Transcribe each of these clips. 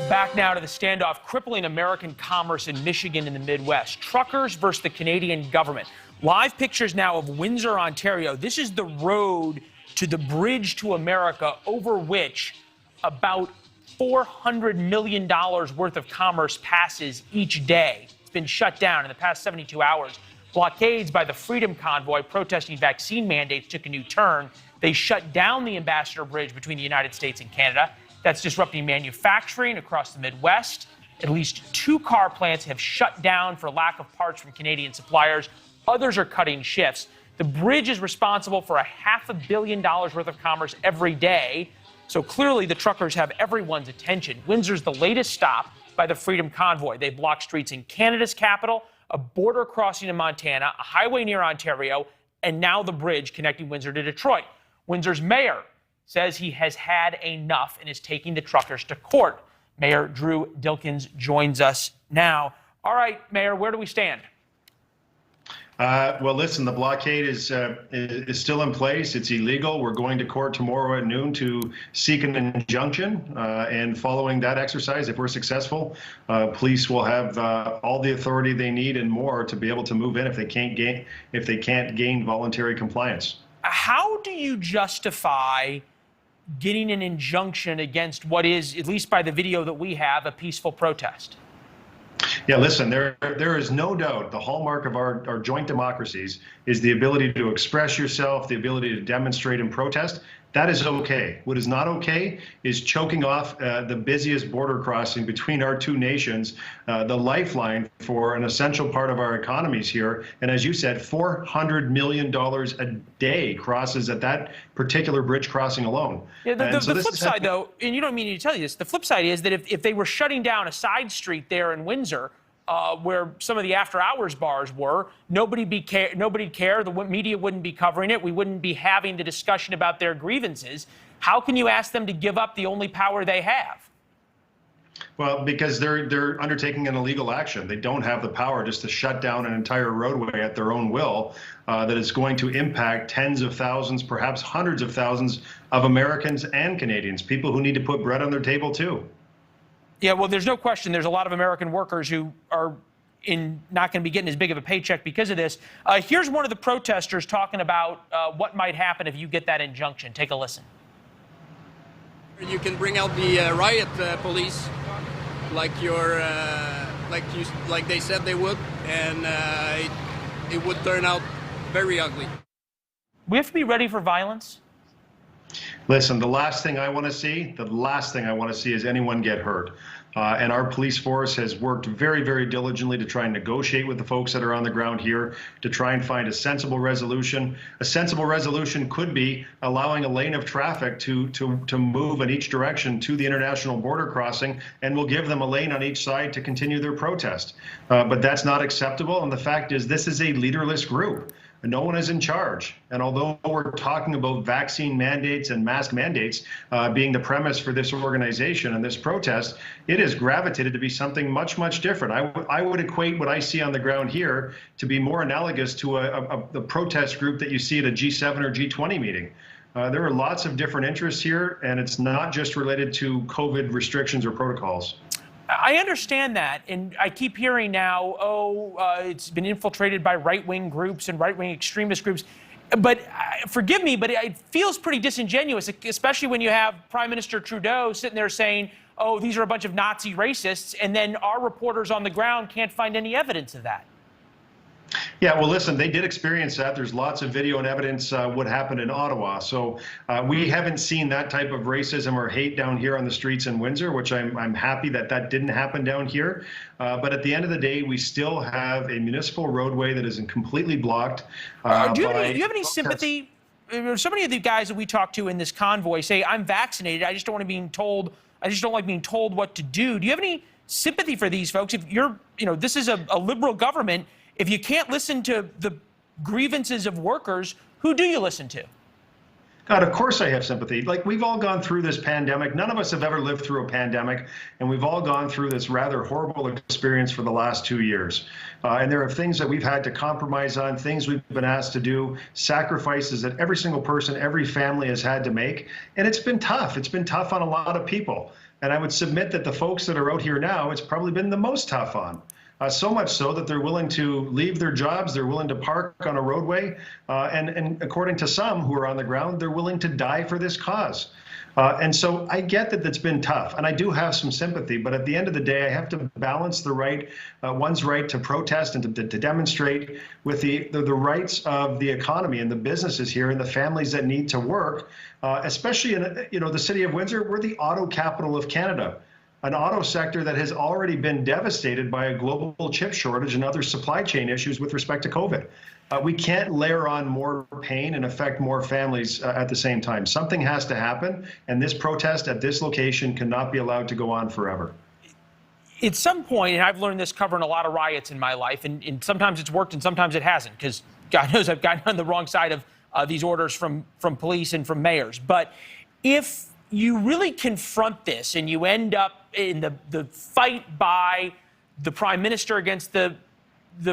Back now to the standoff crippling American commerce in Michigan and the Midwest. Truckers versus the Canadian government. Live pictures now of Windsor, Ontario. This is the road to the bridge to America over which about $400 million worth of commerce passes each day. It's been shut down in the past 72 hours. Blockades by the Freedom Convoy protesting vaccine mandates took a new turn. They shut down the Ambassador Bridge between the United States and Canada. That's disrupting manufacturing across the Midwest. At least 2 car plants have shut down for lack of parts from Canadian suppliers. Others are cutting shifts. The bridge is responsible for $500 million worth of commerce every day. So clearly the truckers have everyone's attention. Windsor's the latest stop by the Freedom Convoy. They blocked streets in Canada's capital, a border crossing in Montana, a highway near Ontario, and now the bridge connecting Windsor to Detroit. Windsor's mayor says he has had enough and is taking the truckers to court. Mayor Drew Dilkens joins us now. All right, Mayor, where do we stand? Well, listen, the blockade is still in place. It's illegal. We're going to court tomorrow at noon to seek an injunction. And following that exercise, if we're successful, police will have all the authority they need and more to be able to move in if they can't gain voluntary compliance. How do you justify getting an injunction against what is, at least by the video that we have, a peaceful protest? Yeah, listen, there is no doubt the hallmark of our joint democracies is the ability to express yourself, the ability to demonstrate and protest. That is okay. What is not okay is choking off the busiest border crossing between our two nations, the lifeline for an essential part of our economies here. And as you said, $400 million a day crosses at that particular bridge crossing alone. Yeah, the flip side, though, and you don't mean to tell you this, the flip side is that if they were shutting down a side street there in Windsor, where some of the after-hours bars were, nobody'd care. The media wouldn't be covering it. We wouldn't be having the discussion about their grievances. How can you ask them to give up the only power they have? Well, because they're undertaking an illegal action. They don't have the power just to shut down an entire roadway at their own will that is going to impact tens of thousands, perhaps hundreds of thousands of Americans and Canadians, people who need to put bread on their table, too. Yeah, well, there's no question there's a lot of American workers who are not going to be getting as big of a paycheck because of this. Here's one of the protesters talking about what might happen if you get that injunction. Take a listen. You can bring out the riot police like they said they would, and it would turn out very ugly. We have to be ready for violence. Listen, the last thing I want to see is anyone get hurt. And our police force has worked very, very diligently to try and negotiate with the folks that are on the ground here to try and find a sensible resolution. A sensible resolution could be allowing a lane of traffic to move in each direction to the international border crossing, and we'll give them a lane on each side to continue their protest. But that's not acceptable. And the fact is, this is a leaderless group. No one is in charge. And although we're talking about vaccine mandates and mask mandates being the premise for this organization and this protest, it has gravitated to be something much, much different. I would equate what I see on the ground here to be more analogous to a protest group that you see at a G7 or G20 meeting. There are lots of different interests here, and it's not just related to COVID restrictions or protocols. I understand that, and I keep hearing now, it's been infiltrated by right-wing groups and right-wing extremist groups. But forgive me, but it feels pretty disingenuous, especially when you have Prime Minister Trudeau sitting there saying, oh, these are a bunch of Nazi racists, and then our reporters on the ground can't find any evidence of that. Yeah, well, listen, they did experience that. There's lots of video and evidence what happened in Ottawa. So we haven't seen that type of racism or hate down here on the streets in Windsor, which I'm happy that didn't happen down here. But at the end of the day, we still have a municipal roadway that is completely blocked. Do you have any sympathy? So many of the guys that we talk to in this convoy say, I'm vaccinated. I just don't want to be told. I just don't like being told what to do. Do you have any sympathy for these folks? If you're, this is a liberal government. If you can't listen to the grievances of workers, who do you listen to? God, of course I have sympathy. Like, we've all gone through this pandemic. None of us have ever lived through a pandemic, and we've all gone through this rather horrible experience for the last 2 years. And there are things that we've had to compromise on, things we've been asked to do, sacrifices that every single person, every family has had to make. And it's been tough. It's been tough on a lot of people. And I would submit that the folks that are out here now, it's probably been the most tough on. So much so that they're willing to leave their jobs, they're willing to park on a roadway, and according to some who are on the ground, they're willing to die for this cause. And so I get that that's been tough, and I do have some sympathy, but at the end of the day, I have to balance the right, one's right to protest and to demonstrate with the rights of the economy and the businesses here and the families that need to work, especially in, the city of Windsor. We're the auto capital of Canada. An auto sector that has already been devastated by a global chip shortage and other supply chain issues with respect to COVID. We can't layer on more pain and affect more families at the same time. Something has to happen, and this protest at this location cannot be allowed to go on forever. At some point, and I've learned this covering a lot of riots in my life, and sometimes it's worked and sometimes it hasn't, because God knows I've gotten on the wrong side of these orders from police and from mayors. But if you really confront this and you end up in the fight by the prime minister against the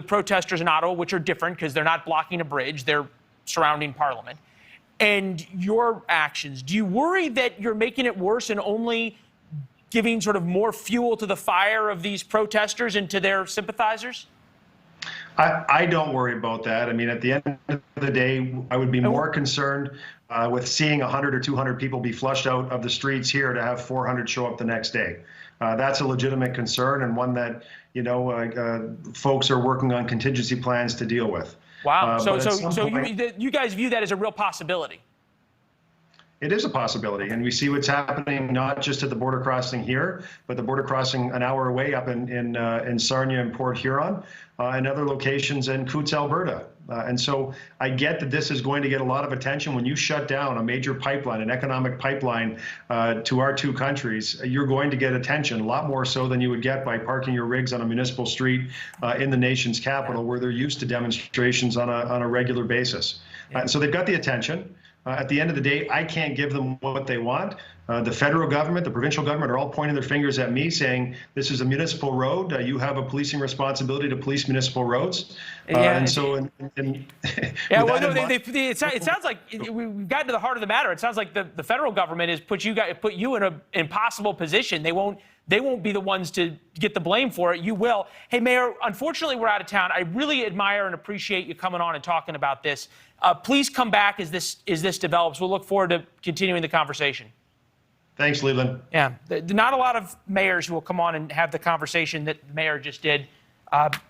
protesters in Ottawa, which are different because they're not blocking a bridge, they're surrounding Parliament, and your actions, do you worry that you're making it worse and only giving sort of more fuel to the fire of these protesters and to their sympathizers? I don't worry about that. I mean, at the end of the day, I would be more concerned with seeing 100 or 200 people be flushed out of the streets here to have 400 show up the next day. That's a legitimate concern and one that, folks are working on contingency plans to deal with. Wow. So you guys view that as a real possibility? It is a possibility, and we see what's happening not just at the border crossing here, but the border crossing an hour away up in Sarnia and Port Huron, and other locations in Coutts, Alberta. And so I get that this is going to get a lot of attention. When you shut down a major pipeline, an economic pipeline to our two countries, you're going to get attention, a lot more so than you would get by parking your rigs on a municipal street in the nation's capital, where they're used to demonstrations on a regular basis. So they've got the attention. At the end of the day, I can't give them what they want. The federal government, the provincial government are all pointing their fingers at me saying, this is a municipal road. You have a policing responsibility to police municipal roads. It sounds like we've gotten to the heart of the matter. It sounds like the federal government has put you in an impossible position. They won't be the ones to get the blame for it. You will. Hey, Mayor, unfortunately, we're out of town. I really admire and appreciate you coming on and talking about this. Please come back as this develops. We'll look forward to continuing the conversation. Thanks, Leland. Yeah, not a lot of mayors who will come on and have the conversation that the mayor just did.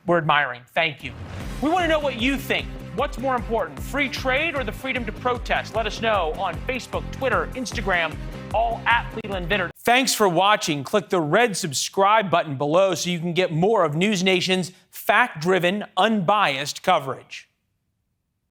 We're admiring. Thank you. We want to know what you think. What's more important, free trade or the freedom to protest? Let us know on Facebook, Twitter, Instagram, all at Leland Vittert. Thanks for watching. Click the red subscribe button below so you can get more of NewsNation's fact-driven, unbiased coverage.